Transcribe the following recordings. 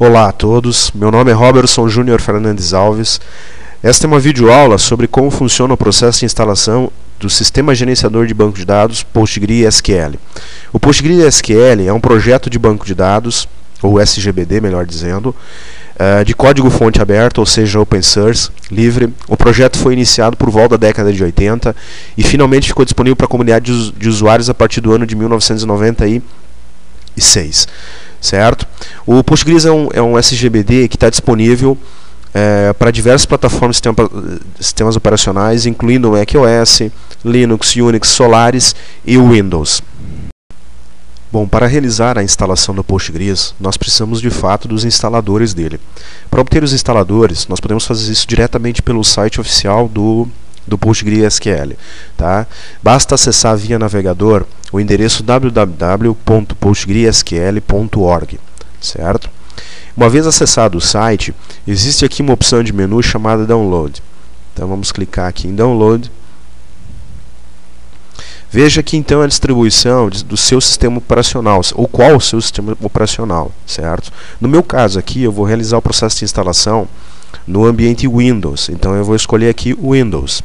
Olá a todos, meu nome é Robertson Júnior Fernandes Alves. Esta é uma videoaula sobre como funciona o processo de instalação do Sistema Gerenciador de Banco de Dados PostgreSQL. O PostgreSQL é um projeto de banco de dados, ou SGBD melhor dizendo, de código-fonte aberto, ou seja, open source, livre. O projeto foi iniciado por volta da década de 80 e finalmente ficou disponível para a comunidade de usuários a partir do ano de 1996. Certo? O Postgres é um SGBD que está disponível para diversas plataformas de sistemas operacionais, incluindo o macOS, Linux, Unix, Solaris e o Windows. Bom, para realizar a instalação do Postgres, nós precisamos de fato dos instaladores dele. Para obter os instaladores, nós podemos fazer isso diretamente pelo site oficial do PostgreSQL, tá? Basta acessar via navegador o endereço www.postgresql.org, certo? Uma vez acessado o site, existe aqui uma opção de menu chamada Download. Então vamos clicar aqui em Download. Veja aqui então a distribuição do seu sistema operacional, ou qual o seu sistema operacional, certo? No meu caso aqui, eu vou realizar o processo de instalação no ambiente Windows, então eu vou escolher aqui o Windows.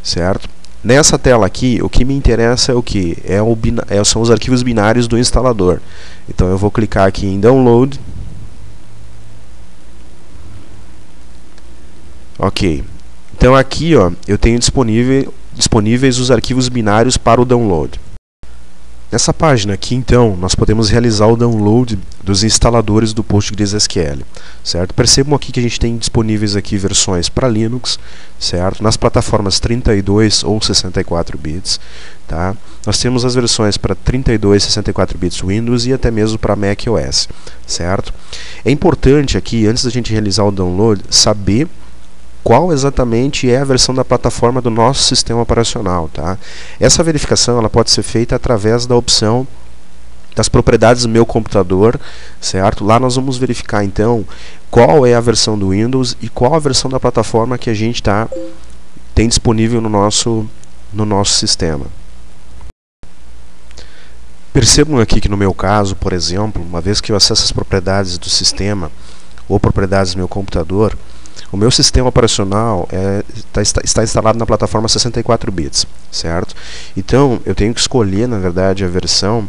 Certo? Nessa tela aqui, o que me interessa é o que? São os arquivos binários do instalador. Então eu vou clicar aqui em Download. Ok. Então aqui eu tenho disponíveis os arquivos binários para o download. Nessa página aqui, então, nós podemos realizar o download dos instaladores do PostgreSQL, certo? Percebam aqui que a gente tem disponíveis aqui versões para Linux, certo? Nas plataformas 32 ou 64 bits, tá? Nós temos as versões para 32 e 64 bits Windows e até mesmo para macOS, certo? É importante aqui, antes da gente realizar o download, saber qual exatamente é a versão da plataforma do nosso sistema operacional, tá? Essa verificação ela pode ser feita através da opção das propriedades do meu computador, certo? Lá nós vamos verificar então qual é a versão do Windows e qual a versão da plataforma que a gente tem disponível no nosso sistema. Percebam aqui que no meu caso, por exemplo, uma vez que eu acesso as propriedades do sistema ou propriedades do meu computador, o meu sistema operacional está instalado na plataforma 64 bits, certo? Então, eu tenho que escolher, na verdade, a versão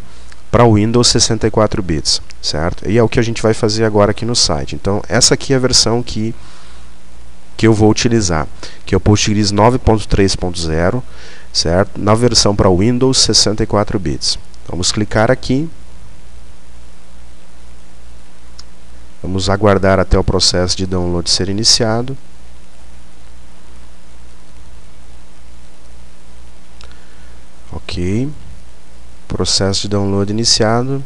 para o Windows 64 bits, certo? E é o que a gente vai fazer agora aqui no site. Então, essa aqui é a versão que eu vou utilizar, que é o Postgres 9.3.0, certo? Na versão para o Windows 64 bits. Vamos clicar aqui. Vamos aguardar até o processo de download ser iniciado. Ok. Processo de download iniciado.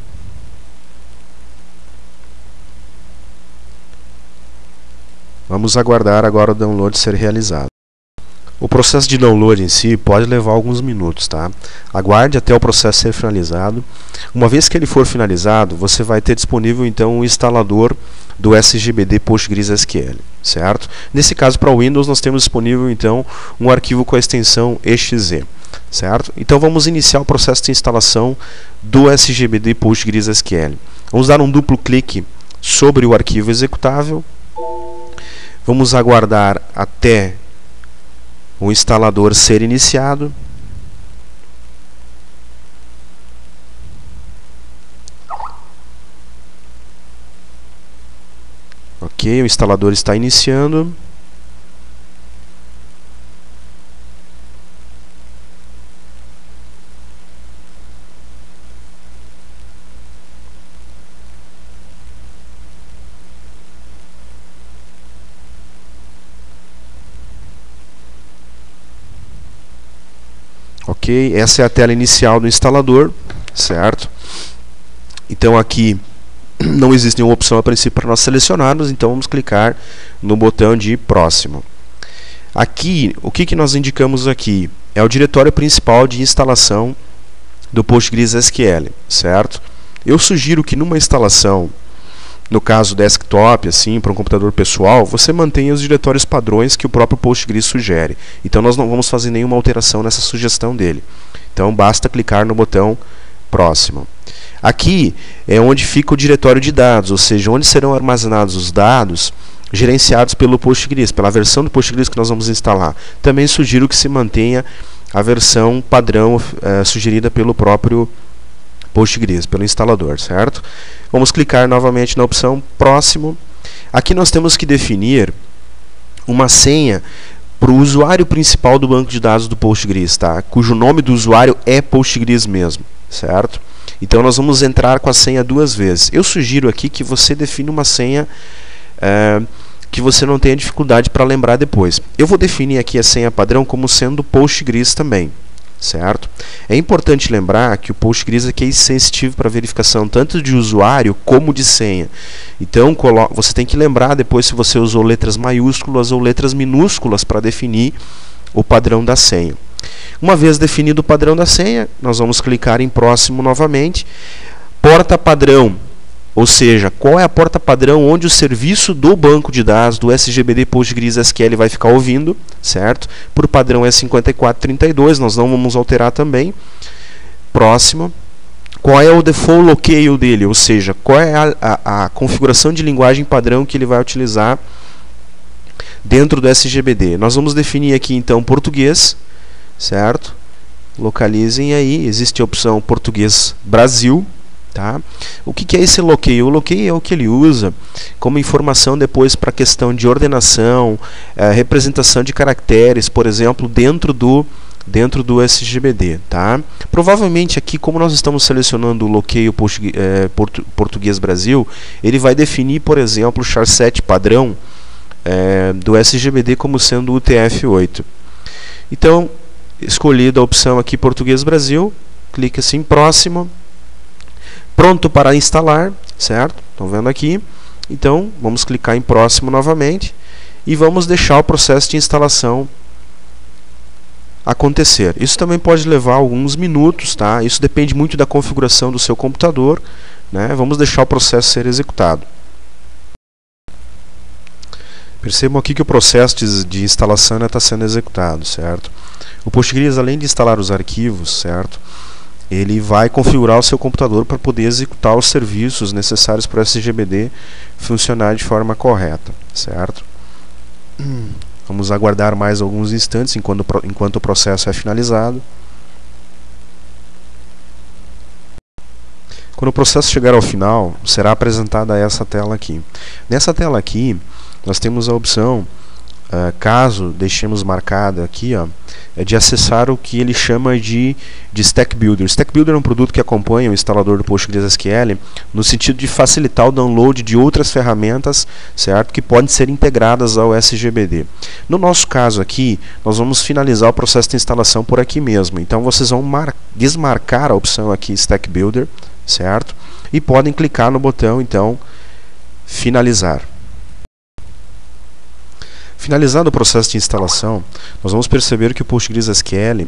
Vamos aguardar agora o download ser realizado. O processo de download em si pode levar alguns minutos, tá? Aguarde até o processo ser finalizado. Uma vez que ele for finalizado, você vai ter disponível então o instalador do SGBD PostgreSQL, certo? Nesse caso, para o Windows, nós temos disponível então um arquivo com a extensão exe, certo? Então vamos iniciar o processo de instalação do SGBD PostgreSQL. Vamos dar um duplo clique sobre o arquivo executável. Vamos aguardar até o instalador ser iniciado. Ok, o instalador está iniciando. Ok, essa é a tela inicial do instalador, certo? Então aqui não existe nenhuma opção a princípio para nós selecionarmos, então vamos clicar no botão de próximo. Aqui, o que nós indicamos aqui? É o diretório principal de instalação do PostgreSQL, certo? Eu sugiro que numa instalação, no caso desktop, assim, para um computador pessoal, você mantenha os diretórios padrões que o próprio Postgres sugere. Então nós não vamos fazer nenhuma alteração nessa sugestão dele. Então basta clicar no botão próximo. Aqui é onde fica o diretório de dados, ou seja, onde serão armazenados os dados gerenciados pelo Postgres, pela versão do Postgres que nós vamos instalar. Também sugiro que se mantenha a versão padrão sugerida pelo próprio Postgres, pelo instalador, certo? Vamos clicar novamente na opção Próximo. Aqui nós temos que definir uma senha para o usuário principal do banco de dados do Postgres, tá? Cujo nome do usuário é Postgres mesmo, certo? Então nós vamos entrar com a senha 2 vezes. Eu sugiro aqui que você defina uma senha que você não tenha dificuldade para lembrar depois. Eu vou definir aqui a senha padrão como sendo Postgres também, certo? É importante lembrar que o Postgres aqui é sensitivo para verificação tanto de usuário como de senha. Então você tem que lembrar depois se você usou letras maiúsculas ou letras minúsculas para definir o padrão da senha. Uma vez definido o padrão da senha, nós vamos clicar em Próximo novamente. Porta padrão, ou seja, qual é a porta padrão onde o serviço do banco de dados do SGBD PostgreSQL vai ficar ouvindo, certo? Por padrão é 5432, nós não vamos alterar também. Próximo. Qual é o default locale dele, ou seja, qual é a configuração de linguagem padrão que ele vai utilizar dentro do SGBD. Nós vamos definir aqui então português, certo? Localizem aí, existe a opção português Brasil. Tá? O que é esse locale? O locale é o que ele usa como informação depois para a questão de ordenação, representação de caracteres, por exemplo, dentro do SGBD. Tá? Provavelmente aqui, como nós estamos selecionando o locale português Brasil, ele vai definir, por exemplo, o charset padrão do SGBD como sendo o UTF-8. Então, escolhida a opção aqui português Brasil, clique assim em Próximo. Pronto para instalar, certo? Estão vendo aqui? Então, vamos clicar em Próximo novamente e vamos deixar o processo de instalação acontecer. Isso também pode levar alguns minutos, tá? Isso depende muito da configuração do seu computador, né? Vamos deixar o processo ser executado. Percebam aqui que o processo de instalação está sendo executado, certo? O Postgres, além de instalar os arquivos, certo? Ele vai configurar o seu computador para poder executar os serviços necessários para o SGBD funcionar de forma correta, certo? Vamos aguardar mais alguns instantes enquanto o processo é finalizado. Quando o processo chegar ao final, será apresentada essa tela aqui. Nessa tela aqui, nós temos a opção, caso deixemos marcada aqui, de acessar o que ele chama de Stack Builder. Stack Builder é um produto que acompanha o instalador do PostgreSQL no sentido de facilitar o download de outras ferramentas, certo? Que podem ser integradas ao SGBD. No nosso caso aqui, nós vamos finalizar o processo de instalação por aqui mesmo. Então vocês vão desmarcar a opção aqui Stack Builder, certo? E podem clicar no botão então finalizar. Finalizado o processo de instalação, nós vamos perceber que o PostgreSQL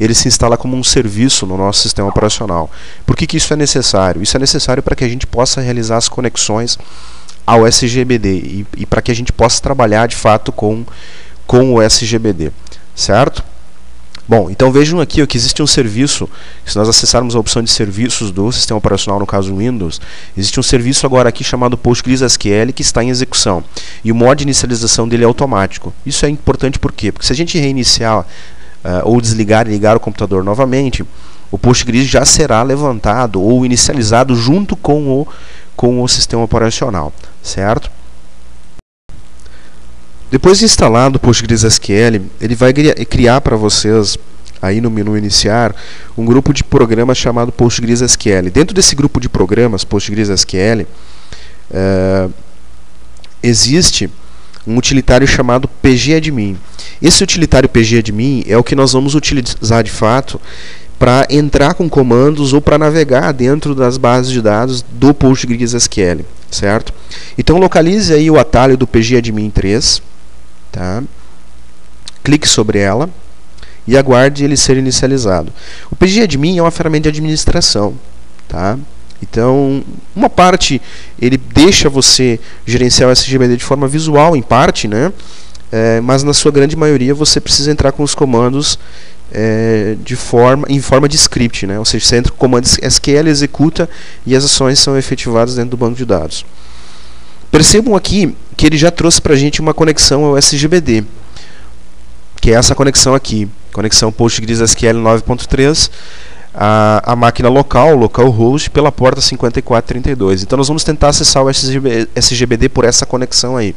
ele se instala como um serviço no nosso sistema operacional. Por que isso é necessário? Isso é necessário para que a gente possa realizar as conexões ao SGBD e para que a gente possa trabalhar de fato com o SGBD, certo? Bom, então vejam aqui que existe um serviço, se nós acessarmos a opção de serviços do sistema operacional, no caso Windows, existe um serviço agora aqui chamado PostgreSQL que está em execução. E o modo de inicialização dele é automático. Isso é importante por quê? Porque se a gente reiniciar ou desligar e ligar o computador novamente, o Postgres já será levantado ou inicializado junto com o sistema operacional, certo? Depois de instalado o PostgreSQL, ele vai criar para vocês, aí no menu iniciar, um grupo de programas chamado PostgreSQL. Dentro desse grupo de programas, PostgreSQL, existe um utilitário chamado pgadmin. Esse utilitário pgadmin é o que nós vamos utilizar de fato para entrar com comandos ou para navegar dentro das bases de dados do PostgreSQL, certo? Então localize aí o atalho do pgadmin 3. Tá? Clique sobre ela e aguarde ele ser inicializado. O pgadmin é uma ferramenta de administração, tá? Então, uma parte ele deixa você gerenciar o SGBD de forma visual, em parte, né? Mas na sua grande maioria você precisa entrar com os comandos em forma de script, né? Ou seja, você entra com o comando SQL, executa e as ações são efetivadas dentro do banco de dados. Percebam aqui que ele já trouxe para a gente uma conexão ao SGBD, que é essa conexão aqui, conexão PostgreSQL 9.3, a máquina localhost, pela porta 5432. Então nós vamos tentar acessar o SGBD por essa conexão aí.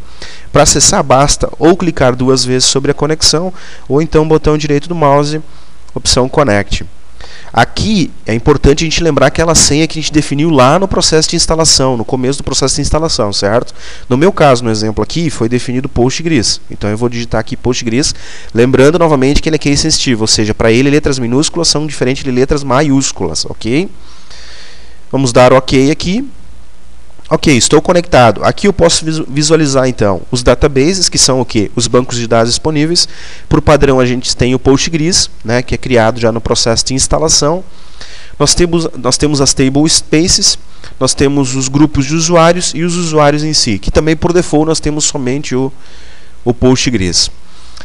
Para acessar, basta ou clicar 2 vezes sobre a conexão, ou então botão direito do mouse, opção Connect. Aqui é importante a gente lembrar aquela senha que a gente definiu lá no processo de instalação, no começo do processo de instalação, certo? No meu caso, no exemplo aqui, foi definido Postgres. Então eu vou digitar aqui Postgres, lembrando novamente que ele é case sensitivo, ou seja, para ele letras minúsculas são diferentes de letras maiúsculas, ok? Vamos dar OK aqui. Ok, estou conectado. Aqui eu posso visualizar então os databases, que são o quê? Os bancos de dados disponíveis. Por padrão a gente tem o Postgres, né, que é criado já no processo de instalação. Nós temos as table spaces, nós temos os grupos de usuários e os usuários em si, que também por default nós temos somente o Postgres.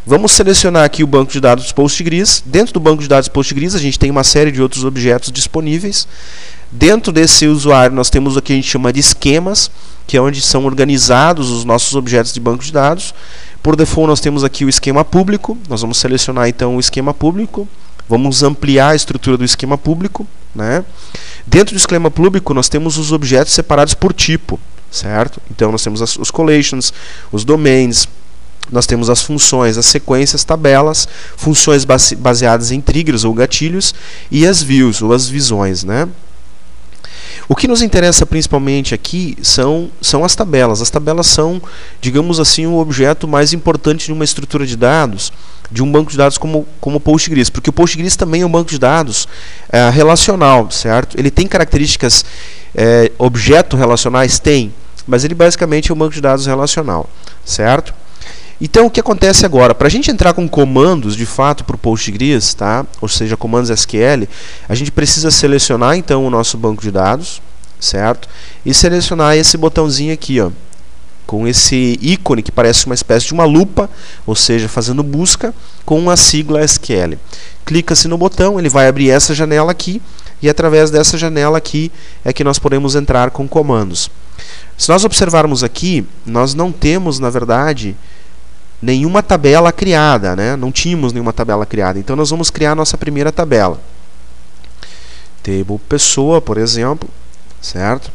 Vamos selecionar aqui o banco de dados Postgres. Dentro do banco de dados Postgres a gente tem uma série de outros objetos disponíveis. Dentro desse usuário nós temos o que a gente chama de esquemas, que é onde são organizados os nossos objetos de banco de dados. Por default nós temos aqui o esquema público. Nós vamos selecionar então o esquema público. Vamos ampliar a estrutura do esquema público, né? Dentro do esquema público nós temos os objetos separados por tipo, certo? Então nós temos os collections, os domains, nós temos as funções, as sequências, tabelas, funções baseadas em triggers ou gatilhos e as views ou as visões, né? O que nos interessa principalmente aqui são as tabelas. As tabelas são, digamos assim, o objeto mais importante de uma estrutura de dados, de um banco de dados como o Postgres, porque o Postgres também é um banco de dados relacional, certo? Ele tem características objeto relacionais? Tem, mas ele basicamente é um banco de dados relacional, certo? Então, o que acontece agora? Para a gente entrar com comandos, de fato, para o Postgres, tá? Ou seja, comandos SQL, a gente precisa selecionar, então, o nosso banco de dados, certo? E selecionar esse botãozinho aqui, ó, com esse ícone que parece uma espécie de uma lupa, ou seja, fazendo busca com a sigla SQL. Clica-se no botão, ele vai abrir essa janela aqui, e através dessa janela aqui é que nós podemos entrar com comandos. Se nós observarmos aqui, nós não temos, na verdade, nenhuma tabela criada, né? Não tínhamos nenhuma tabela criada. Então nós vamos criar a nossa primeira tabela. Table pessoa, por exemplo, certo?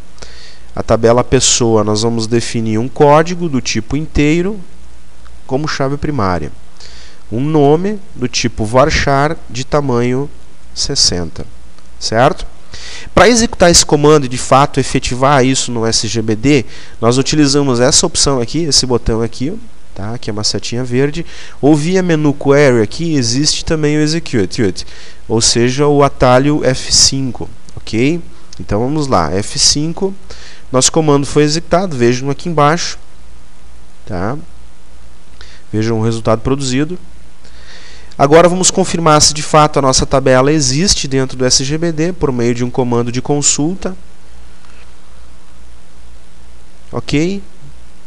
A tabela pessoa nós vamos definir um código do tipo inteiro como chave primária. Um nome do tipo varchar de tamanho 60, certo? Para executar esse comando e de fato efetivar isso no SGBD, nós utilizamos essa opção aqui, esse botão aqui, tá? Que é uma setinha verde, ou via menu query aqui existe também o execute, ou seja, o atalho F5, ok? Então vamos lá, F5, nosso comando foi executado, vejam aqui embaixo, tá? Vejam o resultado produzido. Agora vamos confirmar se de fato a nossa tabela existe dentro do SGBD por meio de um comando de consulta, ok?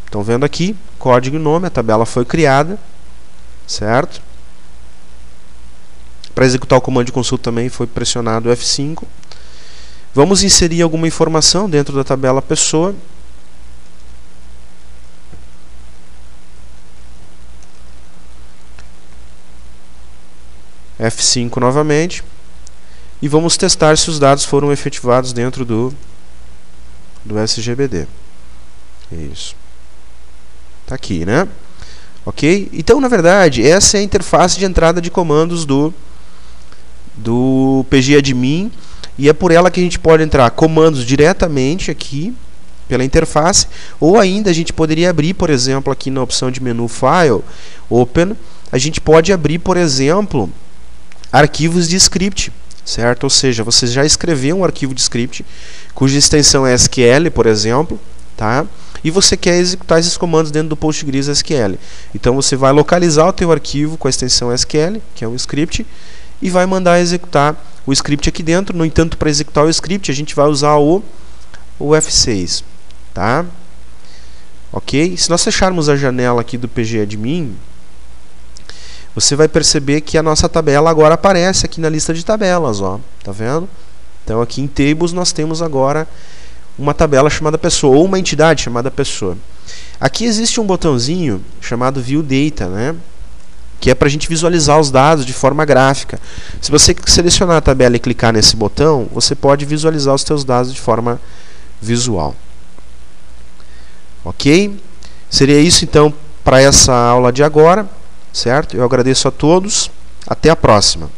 Estão vendo aqui, código e nome, a tabela foi criada, certo? Para executar o comando de consulta também foi pressionado o F5. Vamos inserir alguma informação dentro da tabela pessoa. F5 novamente. E vamos testar se os dados foram efetivados dentro do SGBD. Isso. Está aqui, né? Ok? Então, na verdade, essa é a interface de entrada de comandos do pgadmin, e é por ela que a gente pode entrar comandos diretamente aqui, pela interface, ou ainda a gente poderia abrir, por exemplo, aqui na opção de menu File, Open, a gente pode abrir, por exemplo, arquivos de script, certo? Ou seja, você já escreveu um arquivo de script, cuja extensão é SQL, por exemplo, tá? E você quer executar esses comandos dentro do Postgres SQL. Então você vai localizar o teu arquivo com a extensão SQL, que é um script, e vai mandar executar o script aqui dentro. No entanto, para executar o script, a gente vai usar o F6, tá? Ok? Se nós fecharmos a janela aqui do pgadmin, você vai perceber que a nossa tabela agora aparece aqui na lista de tabelas, ó, tá vendo? Então aqui em Tables nós temos agora uma tabela chamada pessoa, ou uma entidade chamada pessoa. Aqui existe um botãozinho chamado View Data, né? Que é para a gente visualizar os dados de forma gráfica. Se você selecionar a tabela e clicar nesse botão, você pode visualizar os seus dados de forma visual. Ok? Seria isso então para essa aula de agora, certo? Eu agradeço a todos. Até a próxima.